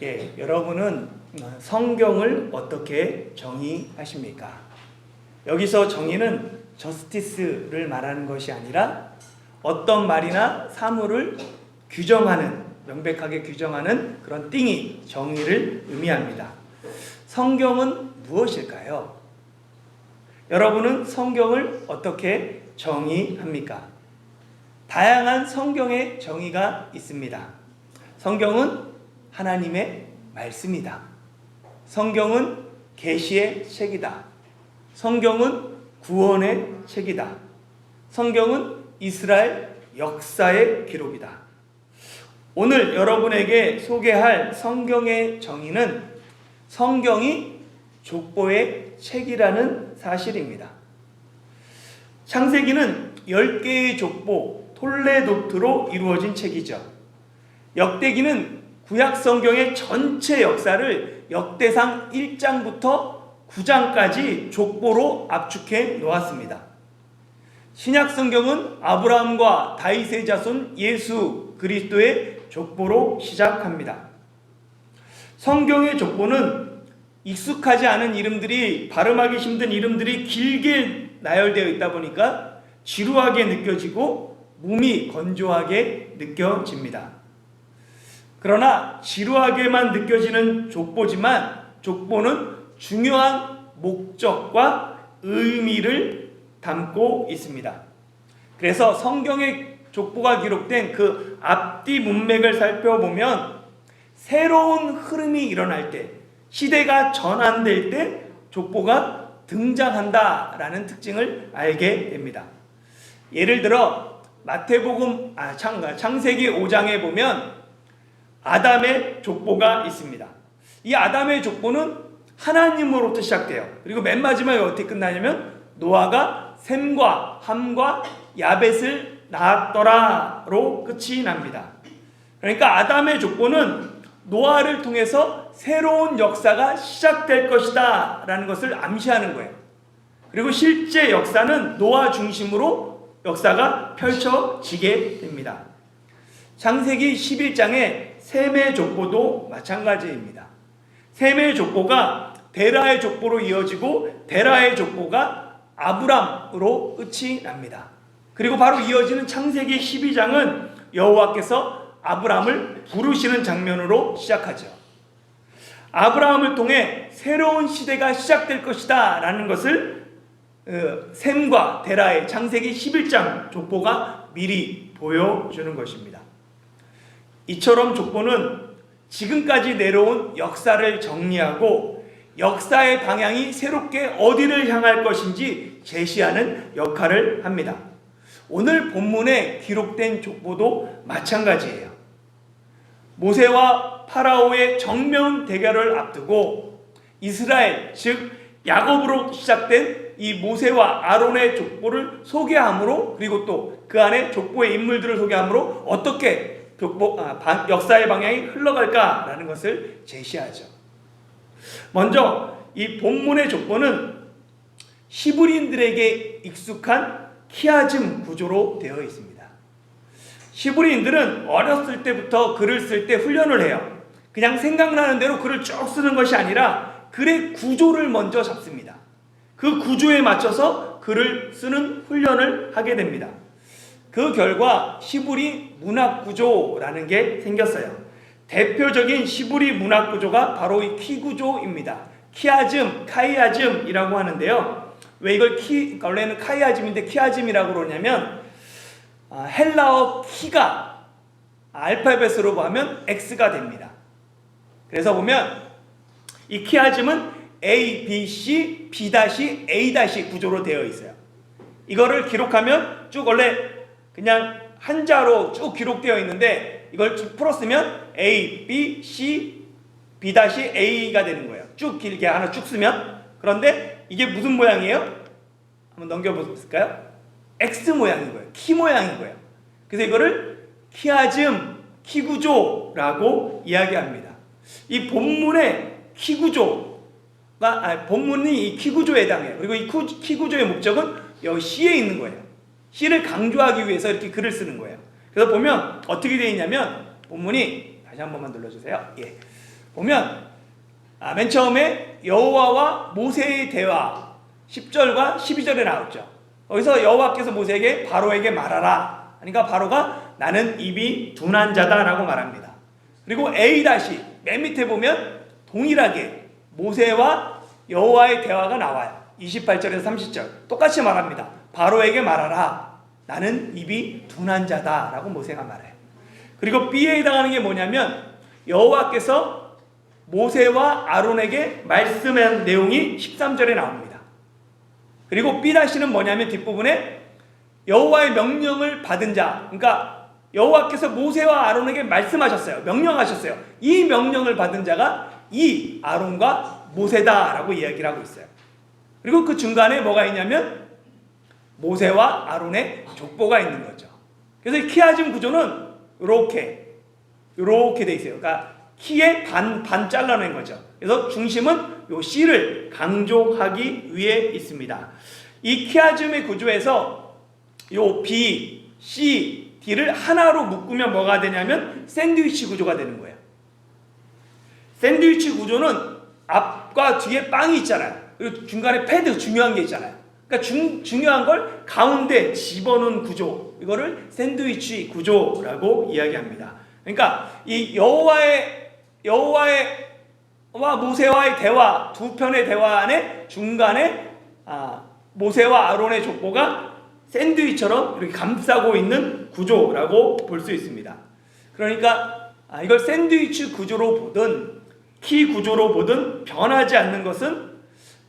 여러분은 성경을 어떻게 정의하십니까? 여기서 정의는 저스티스를 말하는 것이 아니라 어떤 말이나 사물을 규정하는, 명백하게 규정하는 그런 띵이 정의를 의미합니다. 성경은 무엇일까요? 여러분은 성경을 어떻게 정의합니까? 다양한 성경의 정의가 있습니다. 성경은 하나님의 말씀이다. 성경은 계시의 책이다. 성경은 구원의 책이다. 성경은 이스라엘 역사의 기록이다. 오늘 여러분에게 소개할 성경의 정의는 성경이 족보의 책이라는 사실입니다. 창세기는 10개의 족보, 톨레도트로 이루어진 책이죠. 역대기는 구약 성경의 전체 역사를 역대상 1장부터 9장까지 족보로 압축해 놓았습니다. 신약 성경은 아브라함과 다윗의 자손 예수 그리스도의 족보로 시작합니다. 성경의 족보는 익숙하지 않은 이름들이, 발음하기 힘든 이름들이 길게 나열되어 있다 보니까 지루하게 느껴지고 몸이 건조하게 느껴집니다. 그러나 지루하게만 느껴지는 족보지만 족보는 중요한 목적과 의미를 담고 있습니다. 그래서 성경의 족보가 기록된 그 앞뒤 문맥을 살펴보면 새로운 흐름이 일어날 때, 시대가 전환될 때 족보가 등장한다라는 특징을 알게 됩니다. 예를 들어 마태복음 창세기 5장에 보면 아담의 족보가 있습니다. 이 아담의 족보는 하나님으로부터 시작돼요. 그리고 맨 마지막에 어떻게 끝나냐면 노아가 셈과 함과 야벳을 낳았더라로 끝이 납니다. 그러니까 아담의 족보는 노아를 통해서 새로운 역사가 시작될 것이다 라는 것을 암시하는 거예요. 그리고 실제 역사는 노아 중심으로 역사가 펼쳐지게 됩니다. 창세기 11장의 셈의 족보도 마찬가지입니다. 셈의 족보가 데라의 족보로 이어지고 데라의 족보가 아브람으로 끝이 납니다. 그리고 바로 이어지는 창세기 12장은 여호와께서 아브람을 부르시는 장면으로 시작하죠. 아브라함을 통해 새로운 시대가 시작될 것이다 라는 것을 셈과 데라의 창세기 11장 족보가 미리 보여주는 것입니다. 이처럼 족보는 지금까지 내려온 역사를 정리하고 역사의 방향이 새롭게 어디를 향할 것인지 제시하는 역할을 합니다. 오늘 본문에 기록된 족보도 마찬가지예요. 모세와 파라오의 정면 대결을 앞두고 이스라엘, 즉 야곱으로 시작된 이 모세와 아론의 족보를 소개함으로, 그리고 또 그 안에 족보의 인물들을 소개함으로 어떻게 역사의 방향이 흘러갈까라는 것을 제시하죠. 먼저 이 본문의 족보는 히브리인들에게 익숙한 키아즘 구조로 되어 있습니다. 히브리인들은 어렸을 때부터 글을 쓸 때 훈련을 해요. 그냥 생각나는 대로 글을 쭉 쓰는 것이 아니라 글의 구조를 먼저 잡습니다. 그 구조에 맞춰서 글을 쓰는 훈련을 하게 됩니다. 그 결과 히브리 문학 구조라는 게 생겼어요. 대표적인 히브리 문학 구조가 바로 이 키 구조입니다. 키아즘, 카이아즘이라고 하는데요. 왜 이걸 원래는 카이아즘인데 키아즘이라고 그러냐면 헬라어 키가 알파벳으로 보면 X가 됩니다. 그래서 보면 이 키아즘은 A, B, C, B, A 구조로 되어 있어요. 이거를 기록하면 쭉 원래 그냥 한자로 쭉 기록되어 있는데 이걸 쭉 풀었으면 A, B, C, B, A가 되는 거예요. 쭉 길게 하나 쭉 쓰면. 그런데 이게 무슨 모양이에요? 한번 넘겨볼까요? X 모양인 거예요. 키 모양인 거예요. 그래서 이거를 키아즘, 키구조라고 이야기합니다. 이 본문의 키구조가, 본문이 이 키구조에 해당해요. 그리고 이 키구조의 목적은 여기 C에 있는 거예요. C를 강조하기 위해서 이렇게 글을 쓰는 거예요. 그래서 보면 어떻게 되어 있냐면 본문이, 다시 한 번만 눌러주세요. 보면 맨 처음에 여호와와 모세의 대화 10절과 12절에 나왔죠. 거기서 여호와께서 모세에게 바로에게 말하라. 그러니까 바로가 나는 입이 둔한 자다라고 말합니다. 그리고 A 다시 맨 밑에 보면 동일하게 모세와 여호와의 대화가 나와요. 28절에서 30절 똑같이 말합니다. 바로에게 말하라. 나는 입이 둔한 자다라고 모세가 말해요. 그리고 B에 해당하는 게 뭐냐면 여호와께서 모세와 아론에게 말씀한 내용이 13절에 나옵니다. 그리고 B-는 뭐냐면 뒷부분에 여호와의 명령을 받은 자, 그러니까 여호와께서 모세와 아론에게 말씀하셨어요. 명령하셨어요. 이 명령을 받은 자가 이 아론과 모세다라고 이야기를 하고 있어요. 그리고 그 중간에 뭐가 있냐면 모세와 아론의 족보가 있는 거죠. 그래서 키아즘 구조는 이렇게 돼 있어요. 그러니까 키에 반 잘라낸 거죠. 그래서 중심은 요 C를 강조하기 위해 있습니다. 이 키아즘의 구조에서 요 B, C, D를 하나로 묶으면 뭐가 되냐면 샌드위치 구조가 되는 거예요. 샌드위치 구조는 앞과 뒤에 빵이 있잖아요. 그리고 중간에 패드 중요한 게 있잖아요. 그러니까 중요한 걸 가운데 집어넣은 구조, 이거를 샌드위치 구조라고 이야기합니다. 그러니까 이 여호와와 모세와의 대화, 두 편의 대화 안에 중간에 모세와 아론의 족보가 샌드위치처럼 이렇게 감싸고 있는 구조라고 볼 수 있습니다. 그러니까 이걸 샌드위치 구조로 보든 키 구조로 보든 변하지 않는 것은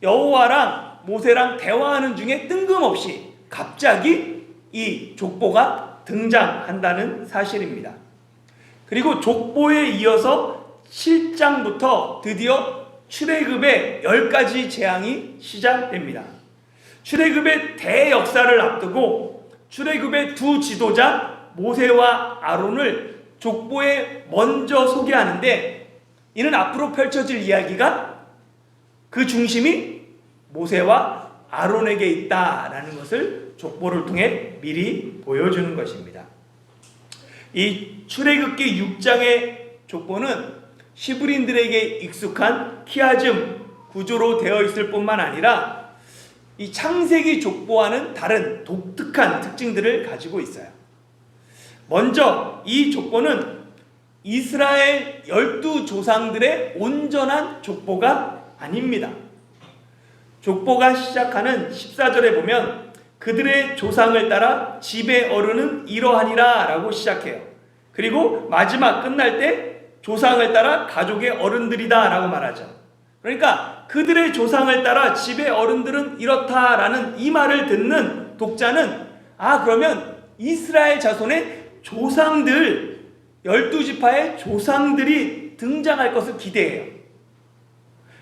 여호와랑 모세랑 대화하는 중에 뜬금없이 갑자기 이 족보가 등장한다는 사실입니다. 그리고 족보에 이어서 7장부터 드디어 출애굽의 10가지 재앙이 시작됩니다. 출애굽의 대역사를 앞두고 출애굽의 두 지도자 모세와 아론을 족보에 먼저 소개하는데, 이는 앞으로 펼쳐질 이야기가 그 중심이 모세와 아론에게 있다라는 것을 족보를 통해 미리 보여주는 것입니다. 이 출애굽기 6장의 족보는 히브리인들에게 익숙한 키아즘 구조로 되어 있을 뿐만 아니라 이 창세기 족보와는 다른 독특한 특징들을 가지고 있어요. 먼저 이 족보는 이스라엘 12조상들의 온전한 족보가 아닙니다. 족보가 시작하는 14절에 보면 그들의 조상을 따라 집에 어른은 이러하니라 라고 시작해요. 그리고 마지막 끝날 때 조상을 따라 가족의 어른들이다 라고 말하죠. 그러니까 그들의 조상을 따라 집의 어른들은 이렇다라는 이 말을 듣는 독자는 그러면 이스라엘 자손의 조상들, 12지파의 조상들이 등장할 것을 기대해요.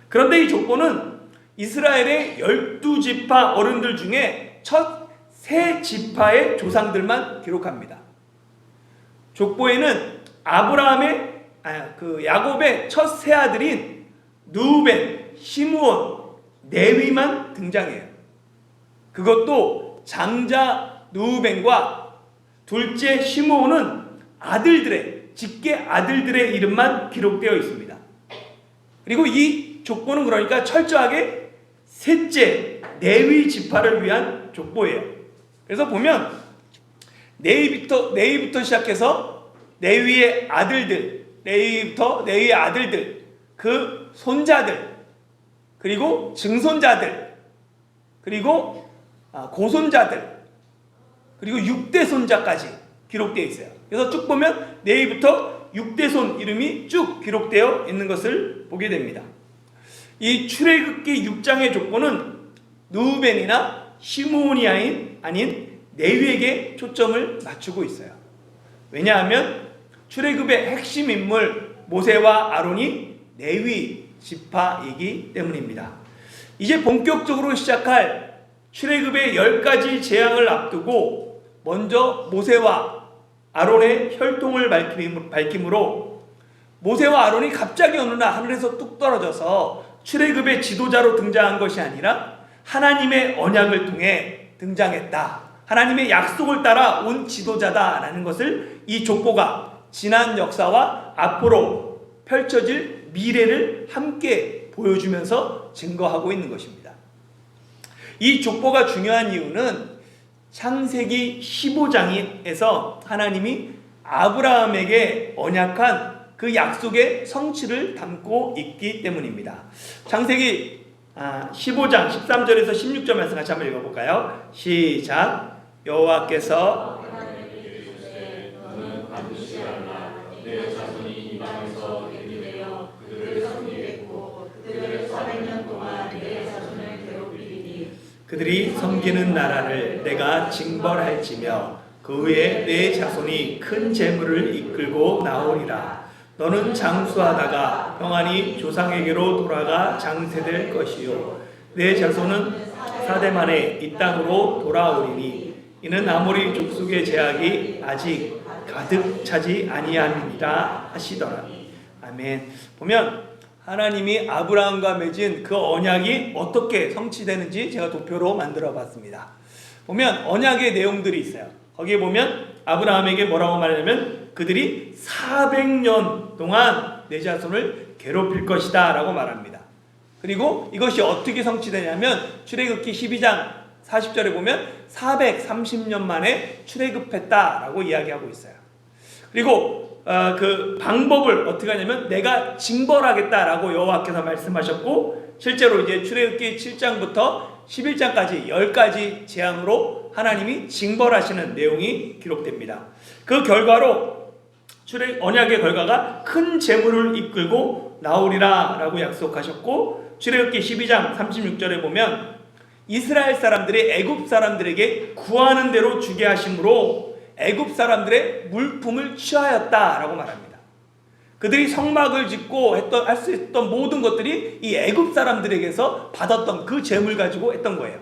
그런데 이 족보는 이스라엘의 12지파 어른들 중에 첫 3지파의 조상들만 기록합니다. 족보에는 야곱의 첫 세 아들인 누벤, 시므온, 레위만 등장해요. 그것도 장자 누벤과 둘째 시므온은 직계 아들들의 이름만 기록되어 있습니다. 그리고 이 족보는 그러니까 철저하게 셋째 레위 지파를 위한 족보예요. 그래서 보면 레위부터 시작해서 레위의 아들들, 그 손자들, 그리고 증손자들, 그리고 고손자들, 그리고 6대 손자까지 기록되어 있어요. 그래서 쭉 보면 레위부터 6대 손 이름이 쭉 기록되어 있는 것을 보게 됩니다. 이 출애굽기 6장의 족보는 누벤이나 시므온이 아닌 레위에게 초점을 맞추고 있어요. 왜냐하면 출애굽의 핵심 인물 모세와 아론이 레위 지파이기 때문입니다. 이제 본격적으로 시작할 출애굽의 10가지 재앙을 앞두고 먼저 모세와 아론의 혈통을 밝힘으로 모세와 아론이 갑자기 어느 날 하늘에서 뚝 떨어져서 출애굽의 지도자로 등장한 것이 아니라 하나님의 언약을 통해 등장했다, 하나님의 약속을 따라 온 지도자다라는 것을 이 족보가 지난 역사와 앞으로 펼쳐질 미래를 함께 보여주면서 증거하고 있는 것입니다. 이 족보가 중요한 이유는 창세기 15장에서 하나님이 아브라함에게 언약한 그 약속의 성취를 담고 있기 때문입니다. 창세기 15장 13절에서 16절 말씀 같이 한번 읽어볼까요? 시작. 여호와께서 너는 반드시 알라. 내 자손이 이 땅에서 대기되어 그들을 섬기겠고 그들을 400년 동안 내 자손을 괴롭히리니 그들이 섬기는 나라를 내가 징벌할지며 그 후에 내 자손이 큰 재물을 이끌고 나오리라. 너는 장수하다가 평안히 조상에게로 돌아가 장세될 것이요 내 자손은 4대 만에 이 땅으로 돌아오리니 이는 아모리 족속의 제약이 아직 가득 차지 아니함이니라 하시더라. 아멘. 보면 하나님이 아브라함과 맺은 그 언약이 어떻게 성취되는지 제가 도표로 만들어 봤습니다. 보면 언약의 내용들이 있어요. 거기에 보면 아브라함에게 뭐라고 말하냐면 그들이 400년 동안 내 자손을 괴롭힐 것이다 라고 말합니다. 그리고 이것이 어떻게 성취되냐면 출애굽기 12장 40절에 보면 430년 만에 출애굽했다 라고 이야기하고 있어요. 그리고 그 방법을 어떻게 하냐면 내가 징벌하겠다 라고 여호와께서 말씀하셨고 실제로 이제 출애굽기 7장부터 11장까지 10가지 재앙으로 하나님이 징벌하시는 내용이 기록됩니다. 그 결과로 언약의 결과가 큰 재물을 이끌고 나오리라 라고 약속하셨고 출애굽기 12장 36절에 보면 이스라엘 사람들이 애굽 사람들에게 구하는 대로 주게 하심으로 애굽 사람들의 물품을 취하였다 라고 말합니다. 그들이 성막을 짓고 할 수 있던 모든 것들이 이 애굽 사람들에게서 받았던 그 재물 가지고 했던 거예요.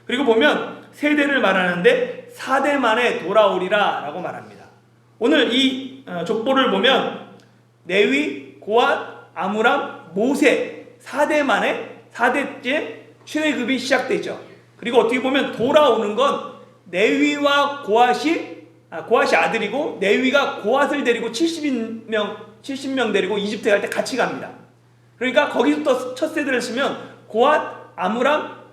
그리고 보면 세대를 말하는데 4대 만에 돌아오리라 라고 말합니다. 오늘 이 족보를 보면 레위, 고앗, 아므람, 모세 4대 만에 4대째 출애굽이 시작되죠. 그리고 어떻게 보면 돌아오는 건 레위와 고앗이 아들이고 레위가 고앗을 데리고 70명 데리고 이집트에 갈 때 같이 갑니다. 그러니까 거기서부터 첫 세대를 쓰면 고앗, 아므람,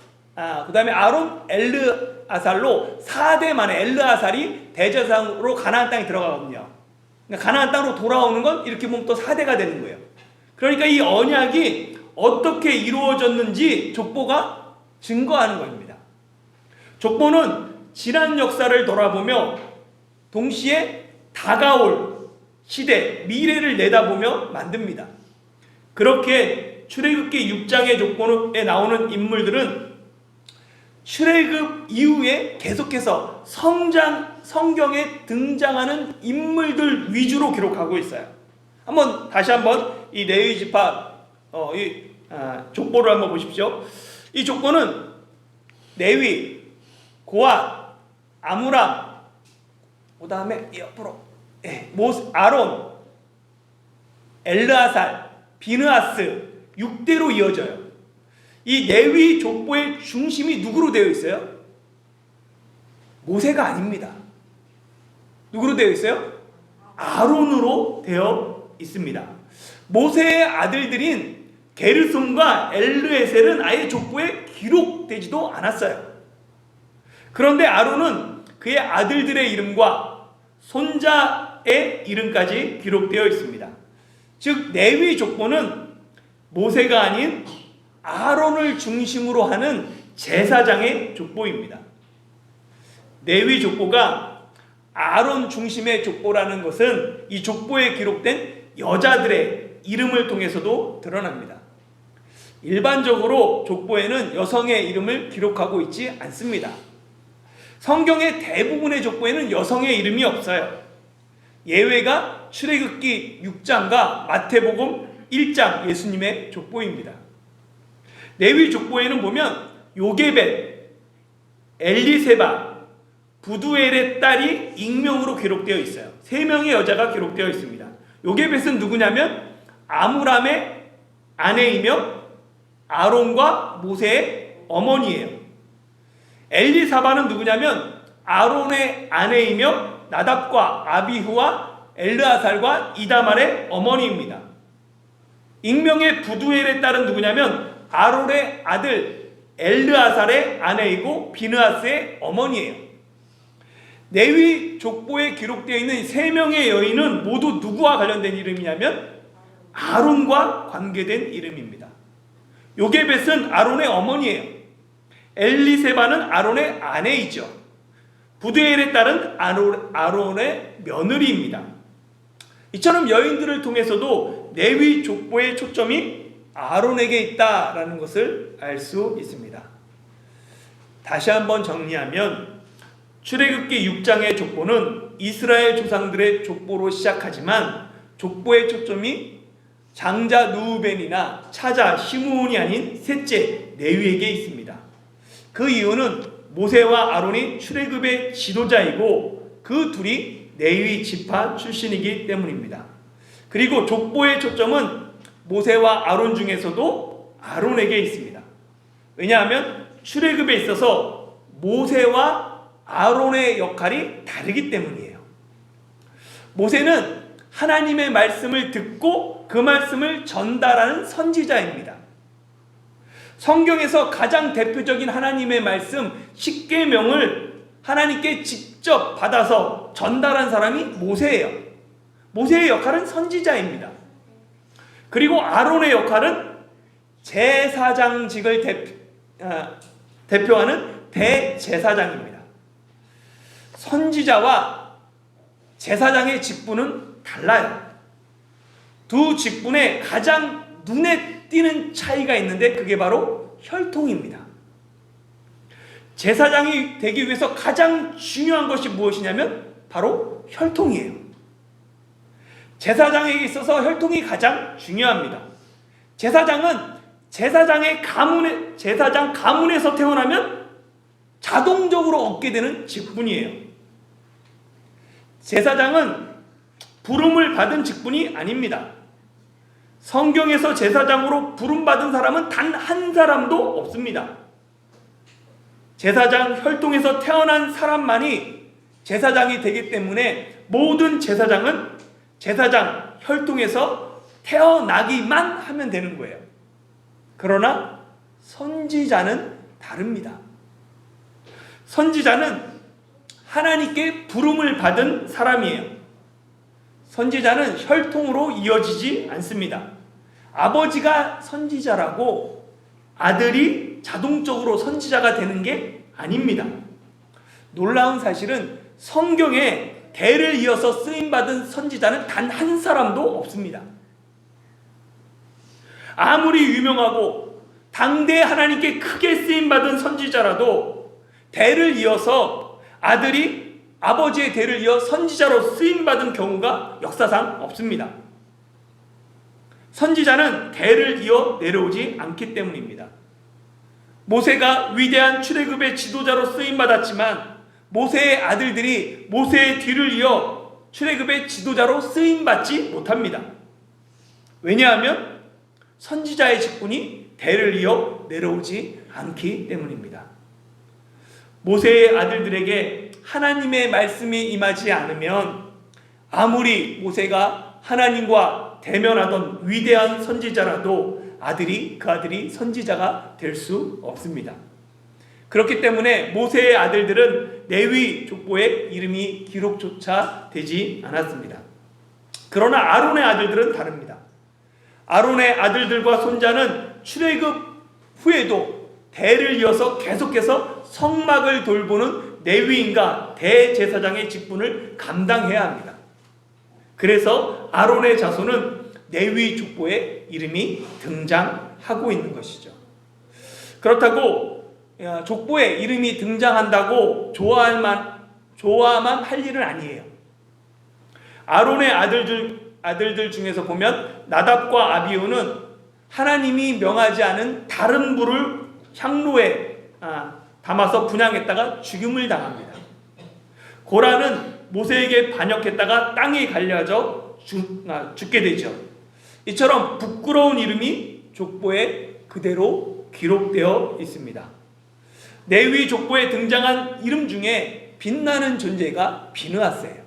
그 다음에 아론, 엘르아살로 4대 만에 엘르아살이 대제사장으로 가나안 땅에 들어가거든요. 그러니까 가나안 땅으로 돌아오는 건 이렇게 보면 또 4대가 되는 거예요. 그러니까 이 언약이 어떻게 이루어졌는지 족보가 증거하는 것입니다. 족보는 지난 역사를 돌아보며 동시에 다가올 시대, 미래를 내다보며 만듭니다. 그렇게 출애굽기 6장의 족보에 나오는 인물들은 출애굽 이후에 계속해서 성경에 등장하는 인물들 위주로 기록하고 있어요. 다시 한번 이 레위 지파 족보를 한번 보십시오. 이 족보는 레위, 고앗, 아므람, 그 다음에 옆으로 아론, 엘르아살, 비느하스 6대로 이어져요. 이 레위 족보의 중심이 누구로 되어 있어요? 모세가 아닙니다. 누구로 되어 있어요? 아론으로 되어 있습니다. 모세의 아들들인 게르솜과 엘르에셀은 아예 족보에 기록되지도 않았어요. 그런데 아론은 그의 아들들의 이름과 손자의 이름까지 기록되어 있습니다. 즉 레위 족보는 모세가 아닌 아론을 중심으로 하는 제사장의 족보입니다. 레위 족보가 아론 중심의 족보라는 것은 이 족보에 기록된 여자들의 이름을 통해서도 드러납니다. 일반적으로 족보에는 여성의 이름을 기록하고 있지 않습니다. 성경의 대부분의 족보에는 여성의 이름이 없어요. 예외가 출애굽기 6장과 마태복음 1장 예수님의 족보입니다. 레위 족보에는 보면 요게벳, 엘리세바, 부두엘의 딸이 익명으로 기록되어 있어요. 3명의 여자가 기록되어 있습니다. 요게벳은 누구냐면 아므람의 아내이며 아론과 모세의 어머니예요. 엘리사바는 누구냐면 아론의 아내이며 나답과 아비후와 엘르아살과 이다말의 어머니입니다. 익명의 부두엘의 딸은 누구냐면 아론의 아들 엘르아살의 아내이고 비느하스의 어머니예요. 레위 족보에 기록되어 있는 3명의 여인은 모두 누구와 관련된 이름이냐면 아론과 관계된 이름입니다. 요게벳은 아론의 어머니예요. 엘리세바는 아론의 아내이죠. 부두엘의 딸은 아론의 며느리입니다. 이처럼 여인들을 통해서도 레위 족보의 초점이 아론에게 있다라는 것을 알 수 있습니다. 다시 한번 정리하면 출애굽기 6장의 족보는 이스라엘 조상들의 족보로 시작하지만 족보의 초점이 장자 누우벤이나 차자 시므온이 아닌 셋째 레위에게 있습니다. 그 이유는 모세와 아론이 출애굽의 지도자이고 그 둘이 레위 지파 출신이기 때문입니다. 그리고 족보의 초점은 모세와 아론 중에서도 아론에게 있습니다. 왜냐하면 출애굽에 있어서 모세와 아론의 역할이 다르기 때문이에요. 모세는 하나님의 말씀을 듣고 그 말씀을 전달하는 선지자입니다. 성경에서 가장 대표적인 하나님의 말씀 10계명을 하나님께 직접 받아서 전달한 사람이 모세예요. 모세의 역할은 선지자입니다. 그리고 아론의 역할은 제사장직을 대표하는 대제사장입니다. 선지자와 제사장의 직분은 달라요. 두 직분에 가장 눈에 띄는 차이가 있는데 그게 바로 혈통입니다. 제사장이 되기 위해서 가장 중요한 것이 무엇이냐면 바로 혈통이에요. 제사장에게 있어서 혈통이 가장 중요합니다. 제사장은 제사장 가문에서 태어나면 자동적으로 얻게 되는 직분이에요. 제사장은 부름을 받은 직분이 아닙니다. 성경에서 제사장으로 부름받은 사람은 단 한 사람도 없습니다. 제사장 혈통에서 태어난 사람만이 제사장이 되기 때문에 모든 제사장은 제사장 혈통에서 태어나기만 하면 되는 거예요. 그러나 선지자는 다릅니다. 선지자는 하나님께 부름을 받은 사람이에요. 선지자는 혈통으로 이어지지 않습니다. 아버지가 선지자라고 아들이 자동적으로 선지자가 되는 게 아닙니다. 놀라운 사실은 성경에 대를 이어서 쓰임받은 선지자는 단 한 사람도 없습니다. 아무리 유명하고 당대 하나님께 크게 쓰임받은 선지자라도 대를 이어서 아들이 아버지의 대를 이어 선지자로 쓰임받은 경우가 역사상 없습니다. 선지자는 대를 이어 내려오지 않기 때문입니다. 모세가 위대한 출애굽의 지도자로 쓰임받았지만 모세의 아들들이 모세의 뒤를 이어 출애굽의 지도자로 쓰임받지 못합니다. 왜냐하면 선지자의 직분이 대를 이어 내려오지 않기 때문입니다. 모세의 아들들에게 하나님의 말씀이 임하지 않으면 아무리 모세가 하나님과 대면하던 위대한 선지자라도 그 아들이 선지자가 될 수 없습니다. 그렇기 때문에 모세의 아들들은 레위 족보에 이름이 기록조차 되지 않았습니다. 그러나 아론의 아들들은 다릅니다. 아론의 아들들과 손자는 출애굽 후에도 대를 이어서 계속해서 성막을 돌보는 레위인과 대제사장의 직분을 감당해야 합니다. 그래서 아론의 자손은 레위 족보에 이름이 등장하고 있는 것이죠. 그렇다고 족보에 이름이 등장한다고 좋아만 할 일은 아니에요. 아론의 아들들 중에서 보면 나답과 아비후는 하나님이 명하지 않은 다른 불을 향로에 담아서 분향했다가 죽임을 당합니다. 고라는 모세에게 반역했다가 땅에 갈려져 죽게 되죠. 이처럼 부끄러운 이름이 족보에 그대로 기록되어 있습니다. 레위 족보에 등장한 이름 중에 빛나는 존재가 비느하스예요.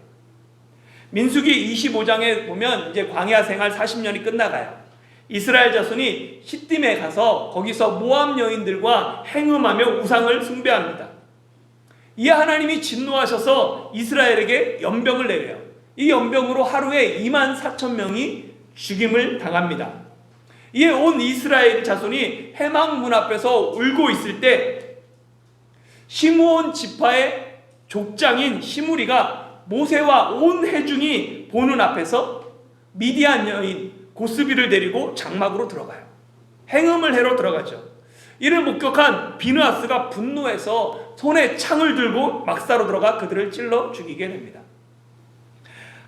민수기 25장에 보면 이제 광야 생활 40년이 끝나가요. 이스라엘 자손이 시딤에 가서 거기서 모압 여인들과 행음하며 우상을 숭배합니다. 이에 하나님이 진노하셔서 이스라엘에게 연병을 내려요. 이 연병으로 하루에 24,000명이 죽임을 당합니다. 이에 온 이스라엘 자손이 해막 문 앞에서 울고 있을 때 시므온 지파의 족장인 시므리가 모세와 온 회중이 보는 앞에서 미디안 여인 고스비를 데리고 장막으로 들어가요. 행음을 해러 들어가죠. 이를 목격한 비느하스가 분노해서 손에 창을 들고 막사로 들어가 그들을 찔러 죽이게 됩니다.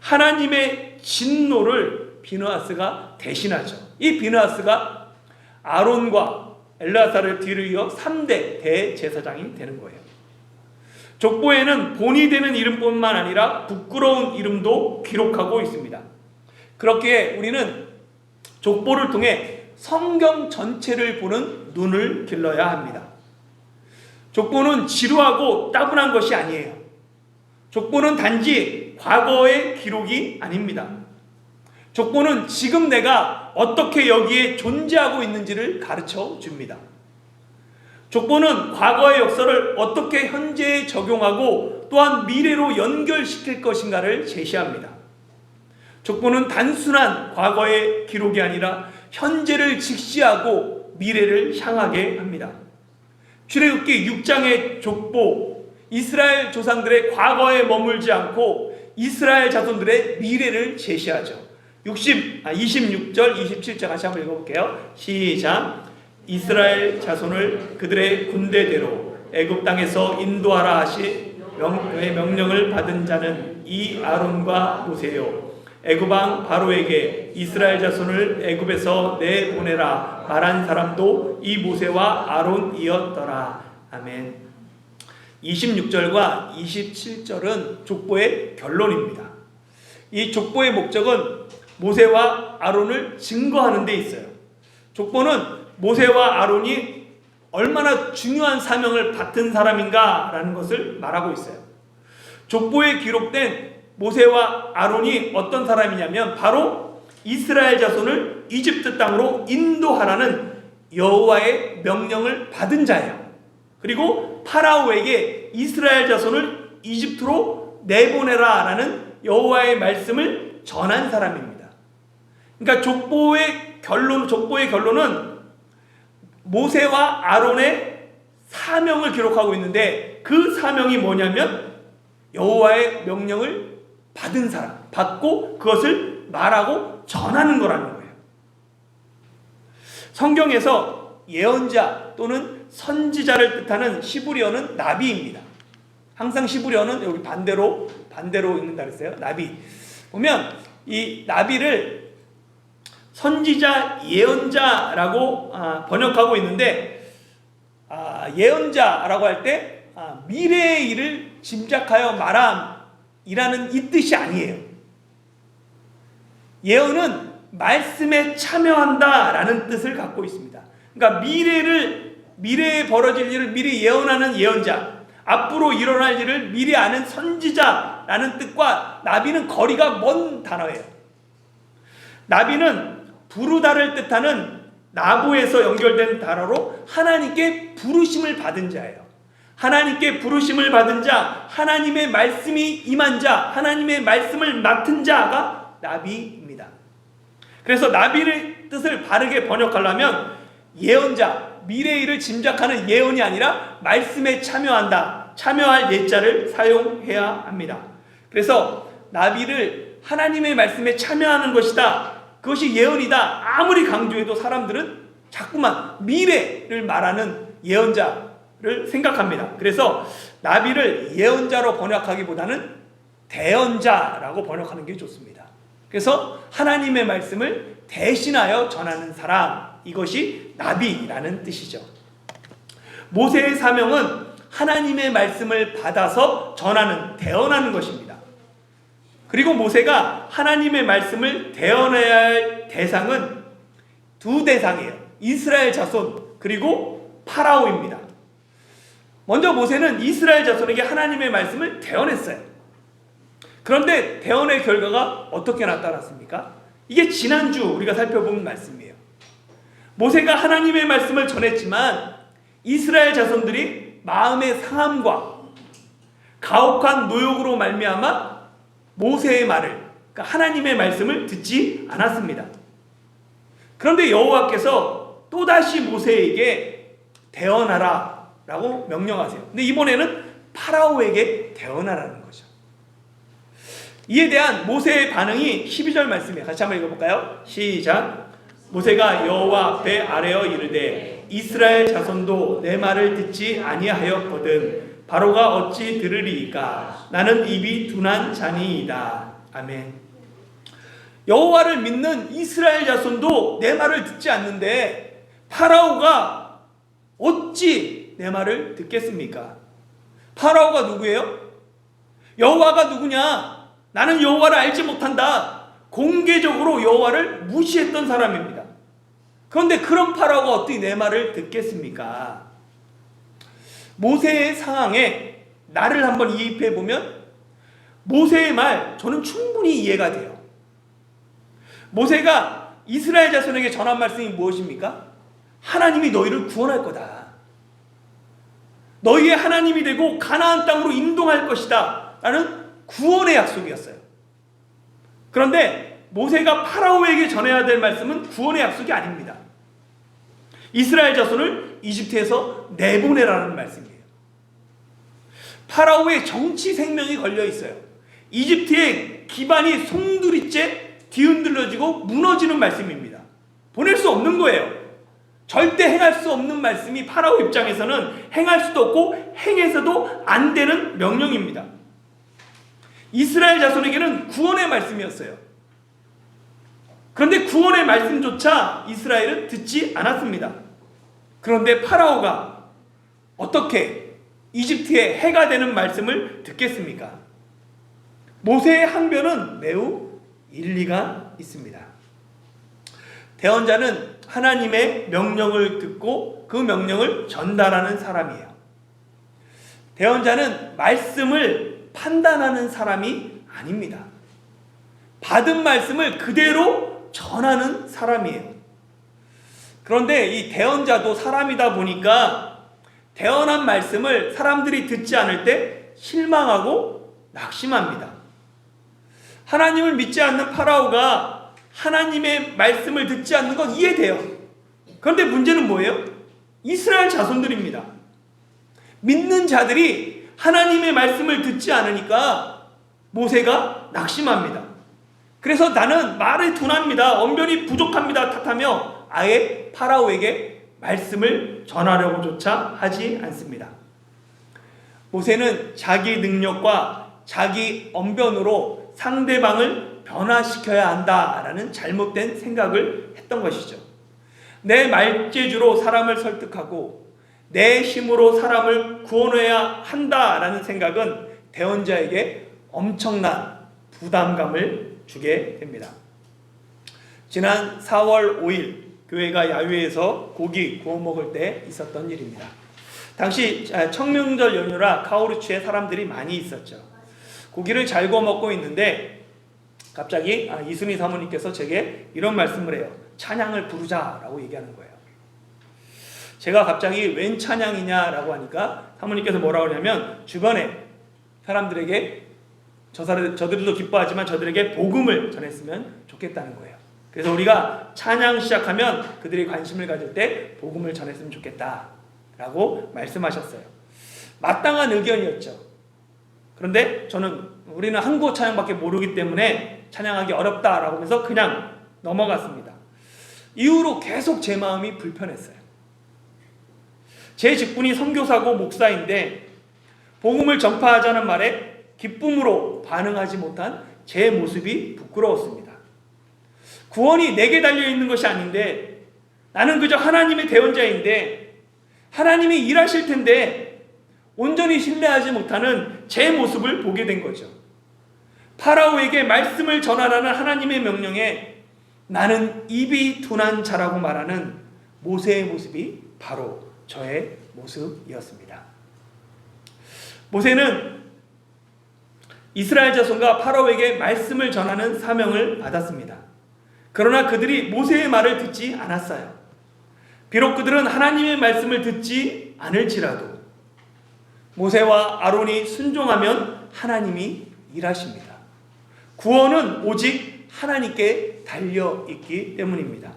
하나님의 진노를 비느하스가 대신하죠. 이 비느하스가 아론과 엘르아사를 뒤를 이어 3대 대제사장이 되는 거예요. 족보에는 본이 되는 이름뿐만 아니라 부끄러운 이름도 기록하고 있습니다. 그렇기에 우리는 족보를 통해 성경 전체를 보는 눈을 길러야 합니다. 족보는 지루하고 따분한 것이 아니에요. 족보는 단지 과거의 기록이 아닙니다. 족보는 지금 내가 어떻게 여기에 존재하고 있는지를 가르쳐 줍니다. 족보는 과거의 역사를 어떻게 현재에 적용하고 또한 미래로 연결시킬 것인가를 제시합니다. 족보는 단순한 과거의 기록이 아니라 현재를 직시하고 미래를 향하게 합니다. 출애굽기 6장의 족보, 이스라엘 조상들의 과거에 머물지 않고 이스라엘 자손들의 미래를 제시하죠. 26절, 27절 같이 한번 읽어볼게요. 시작. 이스라엘 자손을 그들의 군대대로 애굽 땅에서 인도하라 하시 명령을 받은 자는 이 아론과 모세요. 애굽 왕 바로에게 이스라엘 자손을 애굽에서 내보내라 말한 사람도 이 모세와 아론이었더라. 아멘. 26절과 27절은 족보의 결론입니다. 이 족보의 목적은 모세와 아론을 증거하는 데 있어요. 족보는 모세와 아론이 얼마나 중요한 사명을 맡은 사람인가라는 것을 말하고 있어요. 족보에 기록된 모세와 아론이 어떤 사람이냐면 바로 이스라엘 자손을 이집트 땅으로 인도하라는 여호와의 명령을 받은 자예요. 그리고 파라오에게 이스라엘 자손을 이집트로 내보내라라는 여호와의 말씀을 전한 사람입니다. 그러니까 족보의 결론은 모세와 아론의 사명을 기록하고 있는데 그 사명이 뭐냐면 여호와의 명령을 받은 사람, 받고 그것을 말하고 전하는 거라는 거예요. 성경에서 예언자 또는 선지자를 뜻하는 시브리어는 나비입니다. 항상 시브리어는 여기 반대로 읽는다 그랬어요. 나비. 보면 이 나비를 선지자, 예언자라고 번역하고 있는데 예언자라고 할 때 미래의 일을 짐작하여 말함이라는 이 뜻이 아니에요. 예언은 말씀에 참여한다라는 뜻을 갖고 있습니다. 그러니까 미래에 벌어질 일을 미리 예언하는 예언자, 앞으로 일어날 일을 미리 아는 선지자라는 뜻과 나비는 거리가 먼 단어예요. 나비는 부르다를 뜻하는 나부에서 연결된 단어로 하나님께 부르심을 받은 자예요. 하나님께 부르심을 받은 자, 하나님의 말씀이 임한 자, 하나님의 말씀을 맡은 자가 나비입니다. 그래서 나비의 뜻을 바르게 번역하려면 예언자, 미래의 일을 짐작하는 예언이 아니라 말씀에 참여한다, 참여할 예자를 사용해야 합니다. 그래서 나비를 하나님의 말씀에 참여하는 것이다, 그것이 예언이다 아무리 강조해도 사람들은 자꾸만 미래를 말하는 예언자를 생각합니다. 그래서 나비를 예언자로 번역하기보다는 대언자라고 번역하는 게 좋습니다. 그래서 하나님의 말씀을 대신하여 전하는 사람, 이것이 나비라는 뜻이죠. 모세의 사명은 하나님의 말씀을 받아서 전하는, 대언하는 것입니다. 그리고 모세가 하나님의 말씀을 대언해야 할 대상은 두 대상이에요. 이스라엘 자손 그리고 파라오입니다. 먼저 모세는 이스라엘 자손에게 하나님의 말씀을 대언했어요. 그런데 대언의 결과가 어떻게 나타났습니까? 이게 지난주 우리가 살펴본 말씀이에요. 모세가 하나님의 말씀을 전했지만 이스라엘 자손들이 마음의 상함과 가혹한 노역으로 말미암아 모세의 말을, 그러니까 하나님의 말씀을 듣지 않았습니다. 그런데 여호와께서 또다시 모세에게 대언하라 라고 명령하세요. 근데 이번에는 파라오에게 대언하라는 거죠. 이에 대한 모세의 반응이 12절 말씀이에요. 같이 한번 읽어볼까요? 시작. 모세가 여호와 앞에 아뢰어 이르되 이스라엘 자손도 내 말을 듣지 아니하였거든 바로가 어찌 들으리이까. 나는 입이 둔한 자니이다. 아멘. 여호와를 믿는 이스라엘 자손도 내 말을 듣지 않는데 파라오가 어찌 내 말을 듣겠습니까? 파라오가 누구예요? 여호와가 누구냐? 나는 여호와를 알지 못한다. 공개적으로 여호와를 무시했던 사람입니다. 그런데 그런 파라오가 어떻게 내 말을 듣겠습니까? 모세의 상황에 나를 한번 이입해 보면 모세의 말 저는 충분히 이해가 돼요. 모세가 이스라엘 자손에게 전한 말씀이 무엇입니까? 하나님이 너희를 구원할 거다. 너희의 하나님이 되고 가나안 땅으로 인도할 것이다 라는 구원의 약속이었어요. 그런데 모세가 파라오에게 전해야 될 말씀은 구원의 약속이 아닙니다. 이스라엘 자손을 이집트에서 내보내라는 말씀이에요. 파라오의 정치 생명이 걸려 있어요. 이집트의 기반이 송두리째 뒤흔들려지고 무너지는 말씀입니다. 보낼 수 없는 거예요. 절대 행할 수 없는 말씀이 파라오 입장에서는 행할 수도 없고 행해서도 안 되는 명령입니다. 이스라엘 자손에게는 구원의 말씀이었어요. 그런데 구원의 말씀조차 이스라엘은 듣지 않았습니다. 그런데 파라오가 어떻게 이집트의 해가 되는 말씀을 듣겠습니까? 모세의 항변은 매우 일리가 있습니다. 대언자는 하나님의 명령을 듣고 그 명령을 전달하는 사람이에요. 대언자는 말씀을 판단하는 사람이 아닙니다. 받은 말씀을 그대로 전하는 사람이에요. 그런데 이 대언자도 사람이다 보니까 대언한 말씀을 사람들이 듣지 않을 때 실망하고 낙심합니다. 하나님을 믿지 않는 파라오가 하나님의 말씀을 듣지 않는 건 이해돼요. 그런데 문제는 뭐예요? 이스라엘 자손들입니다. 믿는 자들이 하나님의 말씀을 듣지 않으니까 모세가 낙심합니다. 그래서 나는 말이 둔합니다. 언변이 부족합니다. 탓하며 아예 파라오에게 말씀을 전하려고조차 하지 않습니다. 모세는 자기 능력과 자기 언변으로 상대방을 변화시켜야 한다라는 잘못된 생각을 했던 것이죠. 내 말재주로 사람을 설득하고 내 힘으로 사람을 구원해야 한다라는 생각은 대언자에게 엄청난 부담감을 주게 됩니다. 지난 4월 5일 교회가 야외에서 고기 구워 먹을 때 있었던 일입니다. 당시 청명절 연휴라 카오르츠에 사람들이 많이 있었죠. 고기를 잘 구워 먹고 있는데 갑자기 이순희 사모님께서 제게 이런 말씀을 해요. 찬양을 부르자라고 얘기하는 거예요. 제가 갑자기 웬 찬양이냐라고 하니까 사모님께서 뭐라고 하냐면 주변에 사람들에게 저들도 기뻐하지만 저들에게 복음을 전했으면 좋겠다는 거예요. 그래서 우리가 찬양 시작하면 그들이 관심을 가질 때 복음을 전했으면 좋겠다라고 말씀하셨어요. 마땅한 의견이었죠. 그런데 우리는 한국 찬양밖에 모르기 때문에 찬양하기 어렵다라고 하면서 그냥 넘어갔습니다. 이후로 계속 제 마음이 불편했어요. 제 직분이 선교사고 목사인데 복음을 전파하자는 말에 기쁨으로 반응하지 못한 제 모습이 부끄러웠습니다. 구원이 내게 달려있는 것이 아닌데 나는 그저 하나님의 대언자인데 하나님이 일하실 텐데 온전히 신뢰하지 못하는 제 모습을 보게 된 거죠. 파라오에게 말씀을 전하라는 하나님의 명령에 나는 입이 둔한 자라고 말하는 모세의 모습이 바로 저의 모습이었습니다. 모세는 이스라엘 자손과 파라오에게 말씀을 전하는 사명을 받았습니다. 그러나 그들이 모세의 말을 듣지 않았어요. 비록 그들은 하나님의 말씀을 듣지 않을지라도 모세와 아론이 순종하면 하나님이 일하십니다. 구원은 오직 하나님께 달려있기 때문입니다.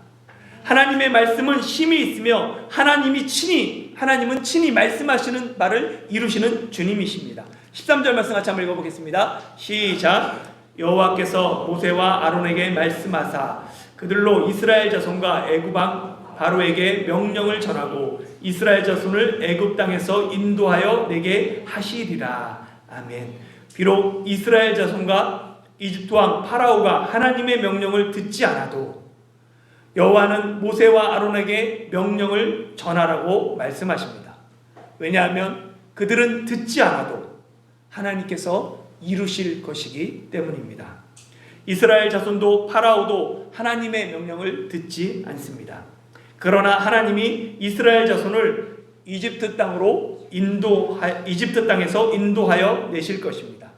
하나님의 말씀은 힘이 있으며 하나님은 친히 말씀하시는 말을 이루시는 주님이십니다. 13절 말씀 같이 한번 읽어보겠습니다. 시작. 여호와께서 모세와 아론에게 말씀하사 그들로 이스라엘 자손과 애굽 왕 바로에게 명령을 전하고 이스라엘 자손을 애굽 땅에서 인도하여 내게 하시리라. 아멘. 비록 이스라엘 자손과 이집트 왕 파라오가 하나님의 명령을 듣지 않아도 여호와는 모세와 아론에게 명령을 전하라고 말씀하십니다. 왜냐하면 그들은 듣지 않아도 하나님께서 이루실 것이기 때문입니다. 이스라엘 자손도 파라오도 하나님의 명령을 듣지 않습니다. 그러나 하나님이 이스라엘 자손을 이집트 땅에서 인도하여 내실 것입니다.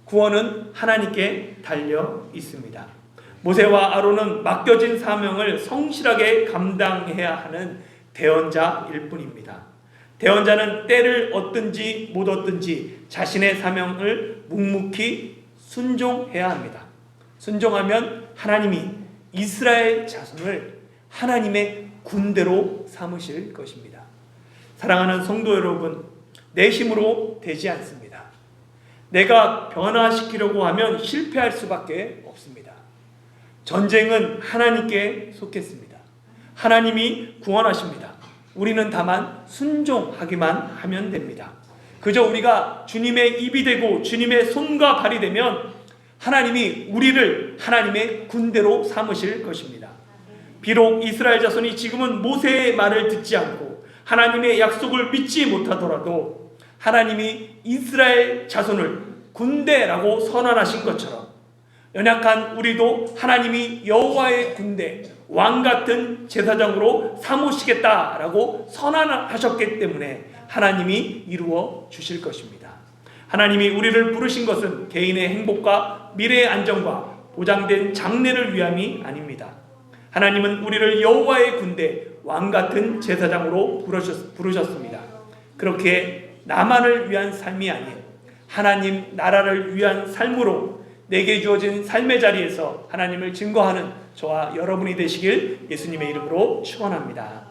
구원은 하나님께 달려 있습니다. 모세와 아론은 맡겨진 사명을 성실하게 감당해야 하는 대언자일 뿐입니다. 대언자는 때를 얻든지 못 얻든지 자신의 사명을 묵묵히 순종해야 합니다. 순종하면 하나님이 이스라엘 자손을 하나님의 군대로 삼으실 것입니다. 사랑하는 성도 여러분, 내 힘으로 되지 않습니다. 내가 변화시키려고 하면 실패할 수밖에 없습니다. 전쟁은 하나님께 속했습니다. 하나님이 구원하십니다. 우리는 다만 순종하기만 하면 됩니다. 그저 우리가 주님의 입이 되고 주님의 손과 발이 되면 하나님이 우리를 하나님의 군대로 삼으실 것입니다. 비록 이스라엘 자손이 지금은 모세의 말을 듣지 않고 하나님의 약속을 믿지 못하더라도 하나님이 이스라엘 자손을 군대라고 선언하신 것처럼 연약한 우리도 하나님이 여호와의 군대, 왕같은 제사장으로 삼으시겠다라고 선언하셨기 때문에 하나님이 이루어 주실 것입니다. 하나님이 우리를 부르신 것은 개인의 행복과 미래의 안정과 보장된 장래를 위함이 아닙니다. 하나님은 우리를 여호와의 군대, 왕같은 제사장으로 부르셨습니다. 그렇게 나만을 위한 삶이 아닌 하나님 나라를 위한 삶으로 내게 주어진 삶의 자리에서 하나님을 증거하는 저와 여러분이 되시길 예수님의 이름으로 축원합니다.